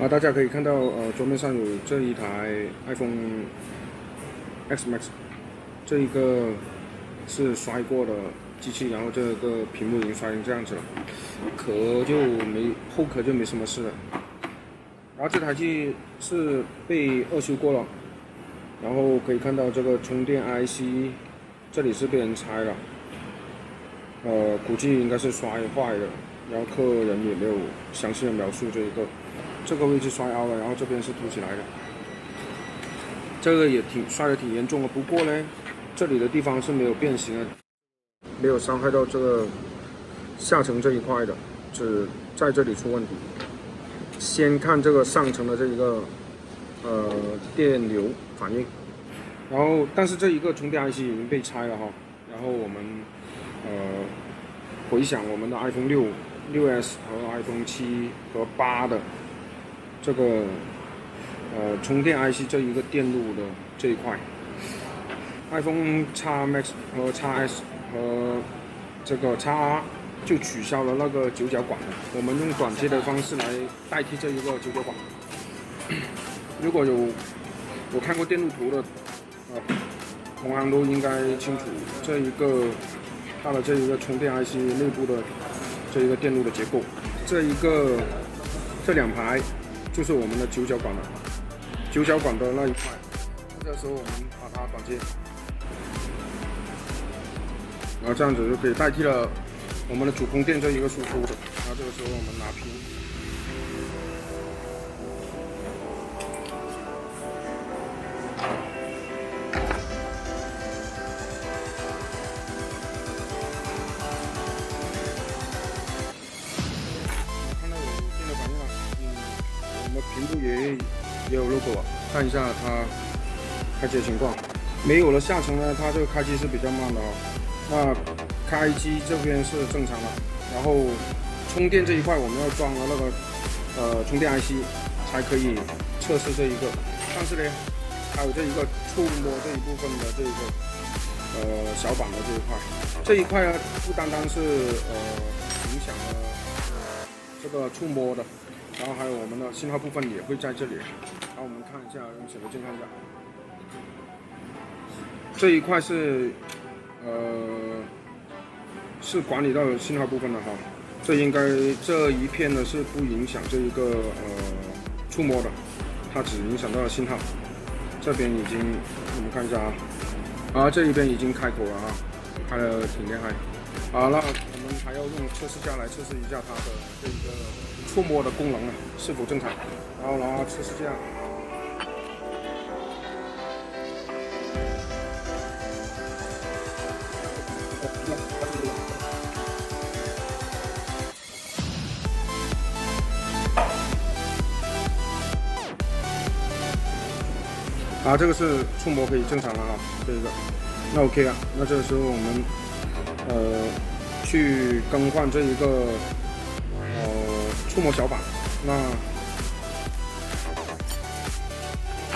大家可以看到，桌面上有这一台 iPhone X Max，这一个是摔过的机器，然后这个屏幕已经摔成这样子了，后壳就没什么事了。然后这台机是被二修过了，然后可以看到这个充电 IC 这里是被人拆了，估计应该是摔坏的，然后客人也没有详细的描述这个位置摔凹了，然后这边是凸起来的，这个也摔得挺严重的。不过呢，这里的地方是没有变形的，没有伤害到这个下层这一块的，只在这里出问题。先看这个上层的这一个电流反应，然后但是这一个充电 IC 已经被拆了哈，然后我们呃回想我们的 iPhone 6s 和 iPhone 7和8的这个充电 IC 这一个电路的这一块，iPhone X Max 和 XS 和这个 XR 就取消了那个九角管了，我们用短接的方式来代替这一个九角管。如果有看过电路图的同行都应该清楚这一个它的这一个充电 IC 内部的这一个电路的结构，这两排就是我们的九角管了，九角管的那一块，这时候我们把它短接，然后这样子就可以代替了我们的主供电这一个输出的，然后这个时候我们拿平。看到有电的反应了，我们屏幕也有 logo 了，看一下它开机的情况。没有了下层呢，它这个开机是比较慢的哦。那开机这边是正常的，然后充电这一块我们要装了那个充电 IC 才可以测试这一个。但是呢，还有这一个触摸这一部分的这一个小板的这一块呢，不单单是影响了这个触摸的，然后还有我们的信号部分也会在这里。然后我们看一下，用显微镜看一下，这一块是管理到信号部分的哈，这一片呢是不影响这一个触摸的，它只影响到了信号。这边已经我们看一下这一边已经开口了啊，开得挺厉害。那我们还要用测试架来测试一下它的这个触摸的功能是否正常，然后拿测试架。这个是触摸可以正常了这个，那 OK 了。那这个时候我们去更换这一个触摸小板，那更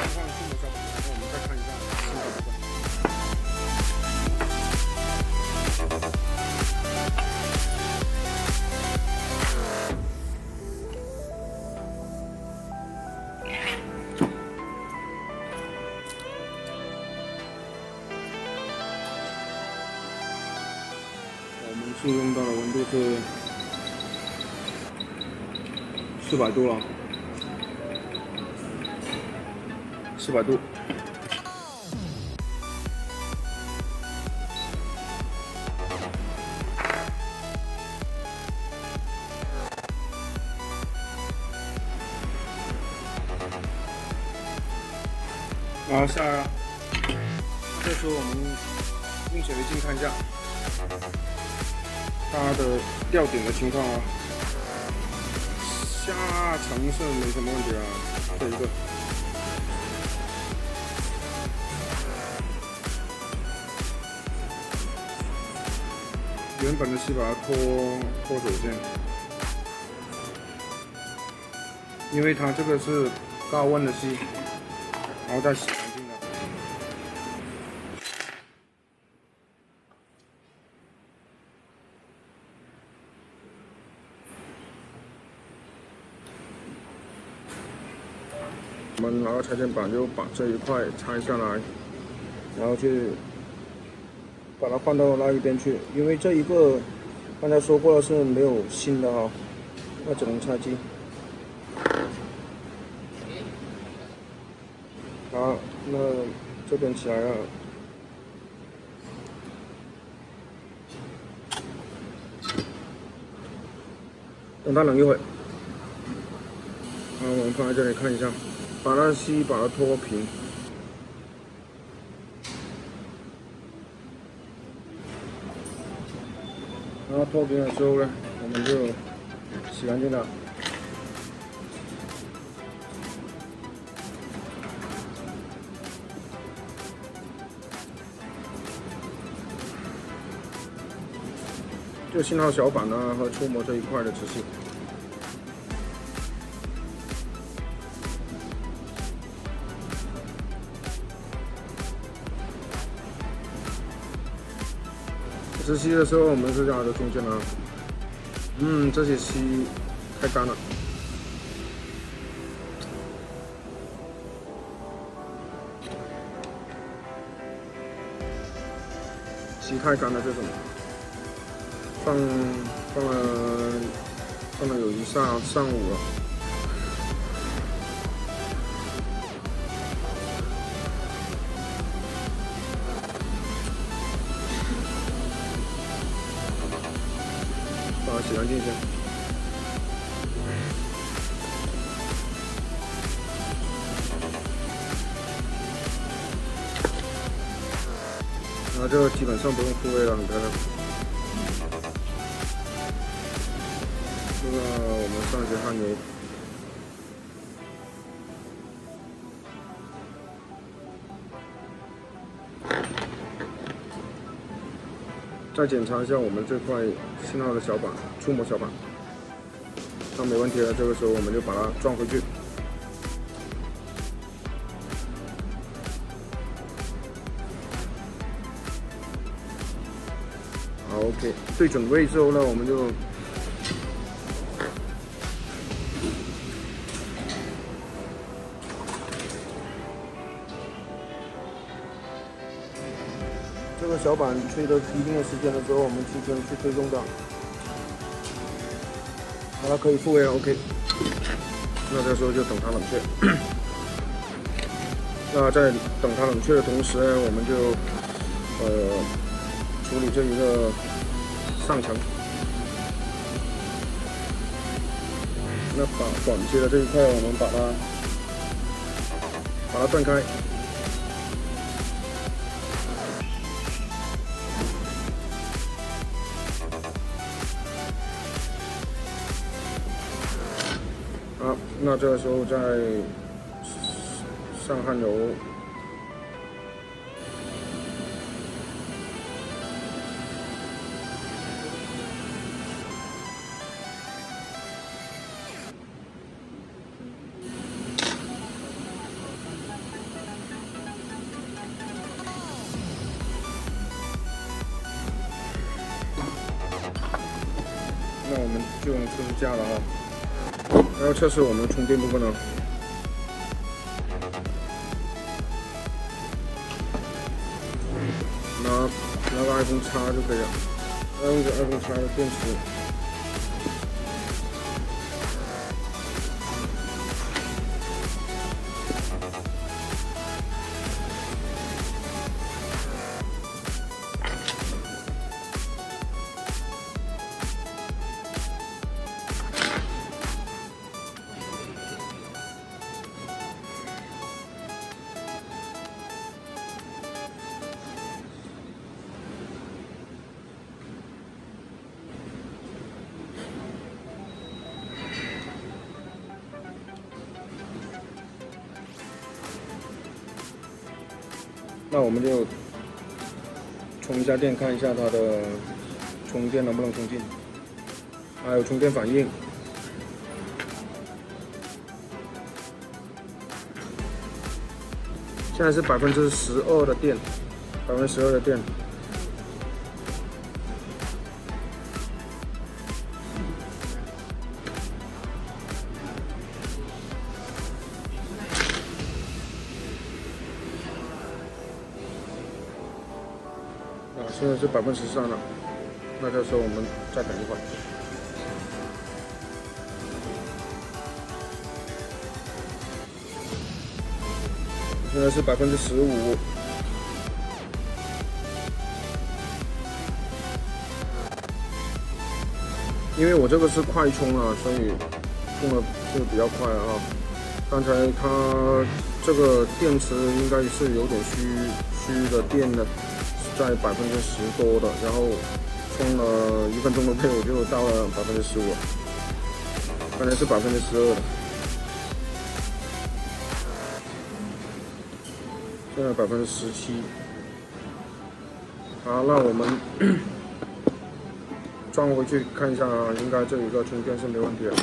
换触摸小板，然后我们再看一下信号部分。我们是用到的温度是400度了，400度。下来了，这时候我们用显微镜看一下它的吊顶的情况下层是没什么问题这一个。原本的锡把它脱水线，因为它这个是高温的锡，然后再洗干净的。我们拿个拆线板就把这一块拆下来，然后去把它换到那一边去，因为这一个刚才说过了是没有芯的哈，那只能拆机。好，那这边起来了，等它冷一会。好，我们放在这里看一下，把它吸，把它脱平。然后脱平了之后呢，我们就洗干净了。就信号小板啊和触摸这一块的直系。直吸的时候，我们是压着中间啊。这些吸太干了，吸太干了这种，放了有一上午了。把它洗干净一下。然后这基本上不用复位了，你看看。这个我们上一些焊油。再检查一下我们这块信号的小板，触摸小板，那没问题了。这个时候我们就把它装回去。好 ，OK， 对准位之后呢，我们就这个小板吹到一定的时间了之后，我们轻轻去推动它，好了，可以复位了 ，OK。那这时候就等它冷却。那在等它冷却的同时呢，我们就处理这一个上层。那把短切的这一块，我们把它断开。好，那这个时候再上焊油。那我们就用测试架了哈。然后测试我们的充电部分了。拿个iPhone 叉就可以了，用着iPhone 叉的电池。那我们就充一下电，看一下它的充电能不能充进，还有充电反应。现在是12%的电，12%的电。现在是13%了，那这时候我们再等一会儿。现在是15%。因为我这个是快充了，所以充的是比较快啊。刚才它这个电池应该是有点虚的电的，在10%多的，然后充了1分钟多我就到了15%，刚才是12%的，现在17%。好，那我们装回去看一下啊，应该这一个充电是没问题的。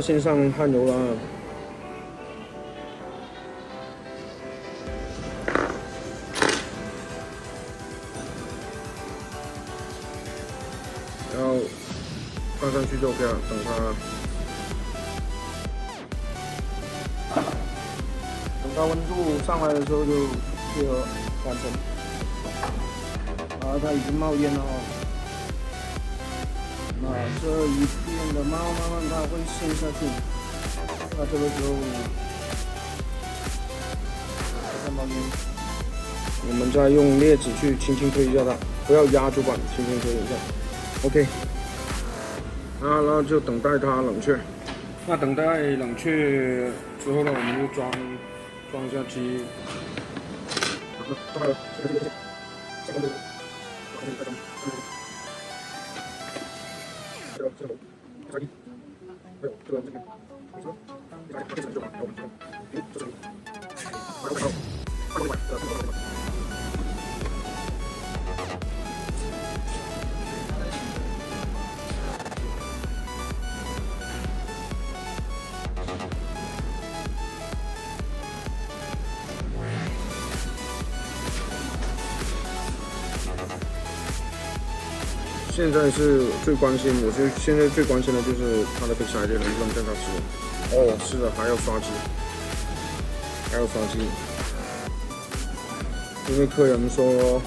先上焊油了。然后放上去就 OK 了，等它温度上来的时候就配合完成。它已经冒烟了哦。那这一片的慢慢它会陷下去，那这个时候再冒烟，我们再用镊子去轻轻推一下它，不要压住吧，轻轻推一下。OK， 然后就等待它冷却。那等待冷却之后呢，我们就装一下机。现在是最关心，现在最关心的就是它的 Face ID 能不能正常使用。哦，是的，还要刷机，因为客人说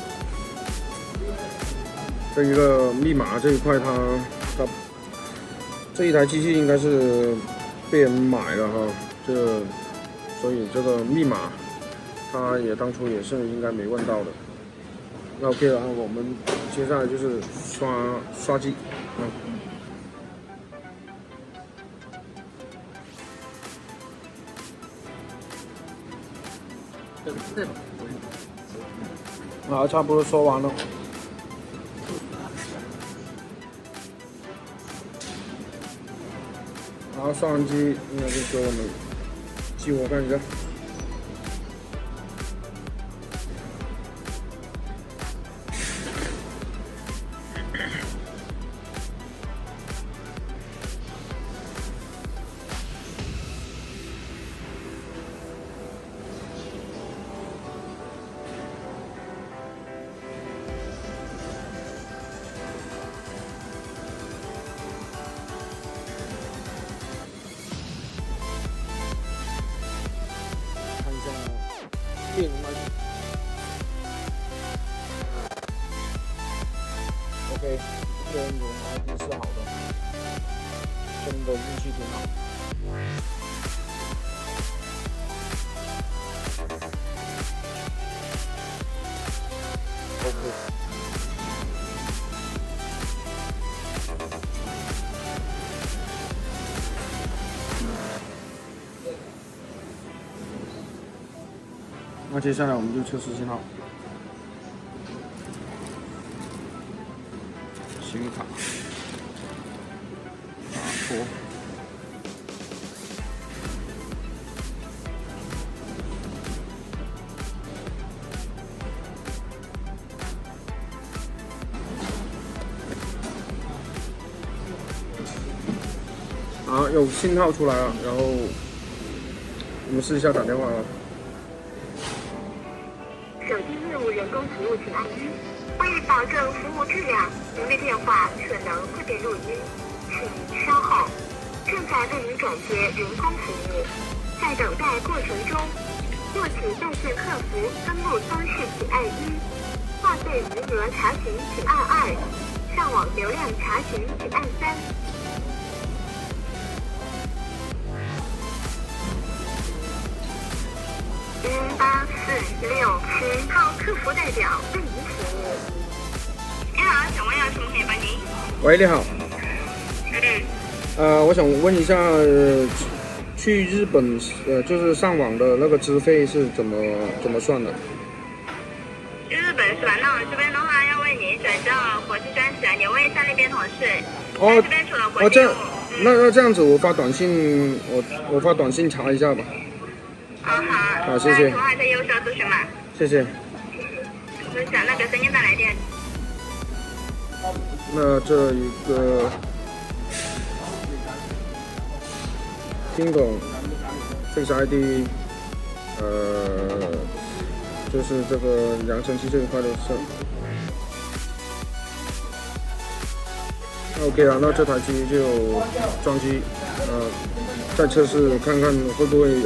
这一个密码这一块它这一台机器应该是被人买了哈，所以这个密码它也当初也是应该没问到的。那 OK 了，我们接下来就是刷机，好，差不多说完了。然后刷完机，应该就给我们激活看一下。电容 OK， 电容 ID 是好的，真的运气挺好。OK。那接下来我们就测试信号，显卡打脱，好，有信号出来了，然后我们试一下打电话啊。手机业务人工服务请按1。为保证服务质量，您的电话可能会被录音，请稍后。正在为您转接人工服务，在等待过程中，获取在线客服登录方式请按1，话费余额查询请按2，上网流量查询请按3。18467号客服代表为您服务。你好，请问有什么可以帮您？喂，你好。我想问一下，去日本就是上网的那个资费是怎么算的？去日本是吧？那我这边的话要为您转账国际专使，你问一下那边同事。这边除了国际业务。那这样子，我发短信，我发短信查一下吧。好，谢谢。那还在业务需要咨询吗？谢谢。那个3点半来电。那这一个听懂 Face ID， 就是这个扬声器这一块的事。OK 啊，那这台机就装机，再测试看看会不会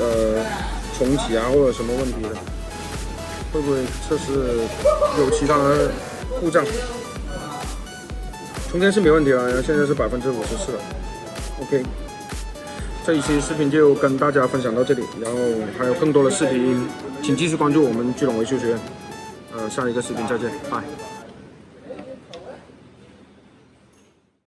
重启啊，或者什么问题的，会不会测试有其他的故障？充电是没问题了，现在是54%了。OK， 这一期视频就跟大家分享到这里，然后还有更多的视频，请继续关注我们聚龙维修学院。下一个视频再见，拜。